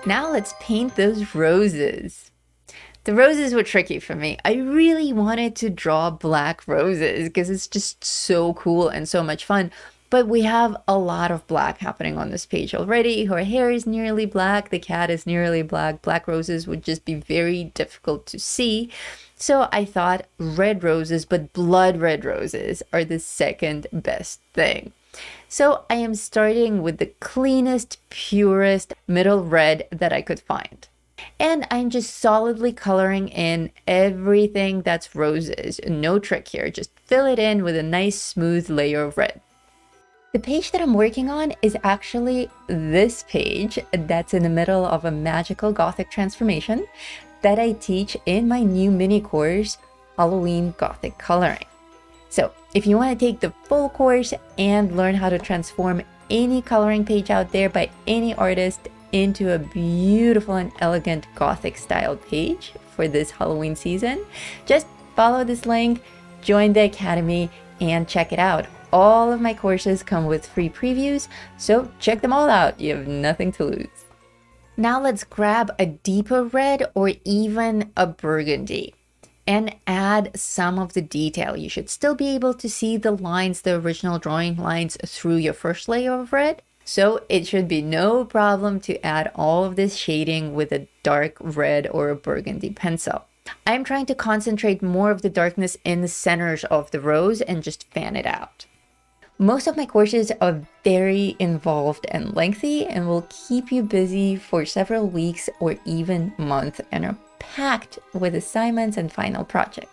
Now let's paint those roses. The roses were tricky for me. I really wanted to draw black roses because it's just so cool and so much fun. But we have a lot of black happening on this page already. Her hair is nearly black. The cat is nearly black. Black roses would just be very difficult to see. So I thought red roses, but blood red roses are the second best thing. So I am starting with the cleanest, purest middle red that I could find. And I'm just solidly coloring in everything that's roses. No trick here, just fill it in with a nice smooth layer of red. The page that I'm working on is actually this page that's in the middle of a magical Gothic transformation that I teach in my new mini course, Halloween Gothic Coloring. So if you want to take the full course and learn how to transform any coloring page out there by any artist into a beautiful and elegant Gothic style page for this Halloween season, just follow this link, join the Academy, and check it out. All of my courses come with free previews, so check them all out. You have nothing to lose. Now let's grab a deeper red or even a burgundy and add some of the detail. You should still be able to see the lines, the original drawing lines through your first layer of red. So it should be no problem to add all of this shading with a dark red or a burgundy pencil. I'm trying to concentrate more of the darkness in the centers of the rose and just fan it out. Most of my courses are very involved and lengthy and will keep you busy for several weeks or even months and are packed with assignments and final projects.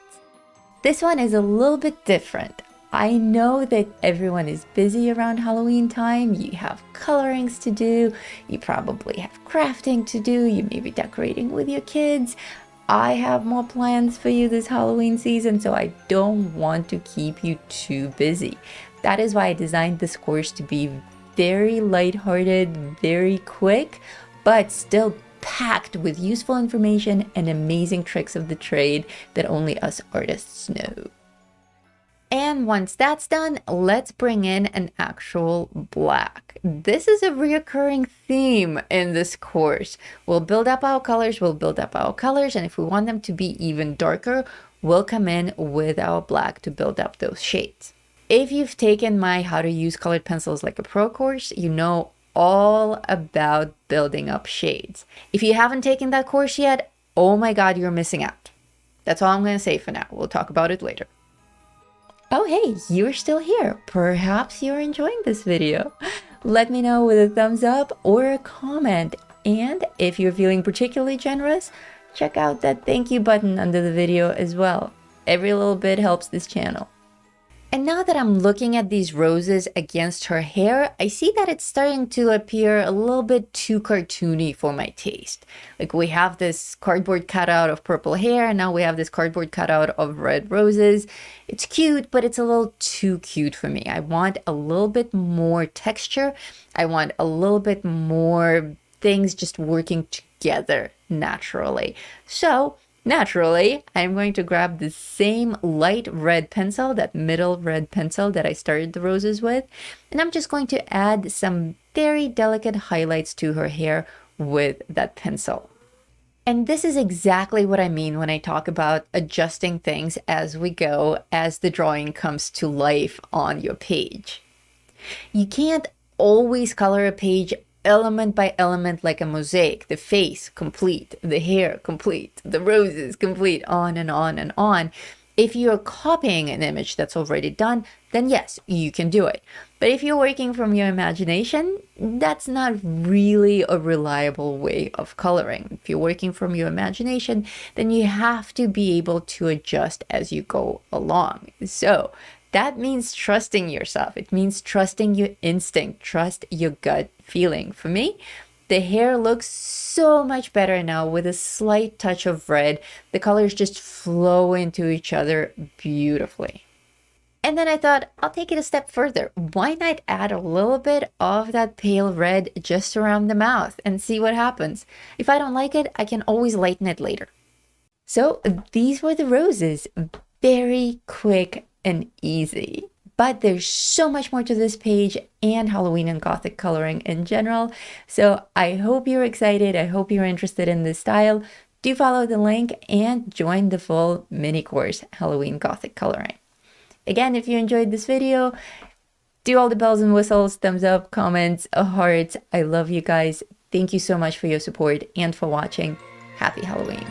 This one is a little bit different. I know that everyone is busy around Halloween time. You have colorings to do. You probably have crafting to do. You may be decorating with your kids. I have more plans for you this Halloween season, so I don't want to keep you too busy. That is why I designed this course to be very lighthearted, very quick, but still packed with useful information and amazing tricks of the trade that only us artists know. And once that's done, let's bring in an actual black. This is a recurring theme in this course. We'll build up our colors, and if we want them to be even darker, we'll come in with our black to build up those shades. If you've taken my How to Use Colored Pencils Like a Pro course, you know all about building up shades. If you haven't taken that course yet, oh my God, you're missing out. That's all I'm going to say for now. We'll talk about it later. Oh, hey, you're still here. Perhaps you're enjoying this video. Let me know with a thumbs up or a comment. And if you're feeling particularly generous, check out that thank you button under the video as well. Every little bit helps this channel. And now that I'm looking at these roses against her hair, I see that it's starting to appear a little bit too cartoony for my taste. Like we have this cardboard cutout of purple hair, and now we have this cardboard cutout of red roses. It's cute, but it's a little too cute for me. I want a little bit more texture. I want a little bit more things just working together naturally. So naturally, I'm going to grab the same light red pencil, that middle red pencil that I started the roses with, and I'm just going to add some very delicate highlights to her hair with that pencil. And this is exactly what I mean when I talk about adjusting things as we go, as the drawing comes to life on your page. You can't always color a page element by element like a mosaic. The face complete, the hair complete, the roses complete, on and on and on. If you're copying an image that's already done, then yes, you can do it. But if you're working from your imagination, that's not really a reliable way of coloring. If you're working from your imagination, then you have to be able to adjust as you go along. So that means trusting yourself. It means trusting your instinct, trust your gut feeling. For me, the hair looks so much better now with a slight touch of red. The colors just flow into each other beautifully. And then I thought, I'll take it a step further. Why not add a little bit of that pale red just around the mouth and see what happens? If I don't like it, I can always lighten it later. So these were the roses. Very quick and easy. But there's so much more to this page and Halloween and Gothic coloring in general. So I hope you're excited. I hope you're interested in this style. Do follow the link and join the full mini course, Halloween Gothic coloring. Again, if you enjoyed this video, do all the bells and whistles, thumbs up, comments, a heart. I love you guys. Thank you so much for your support and for watching. Happy Halloween.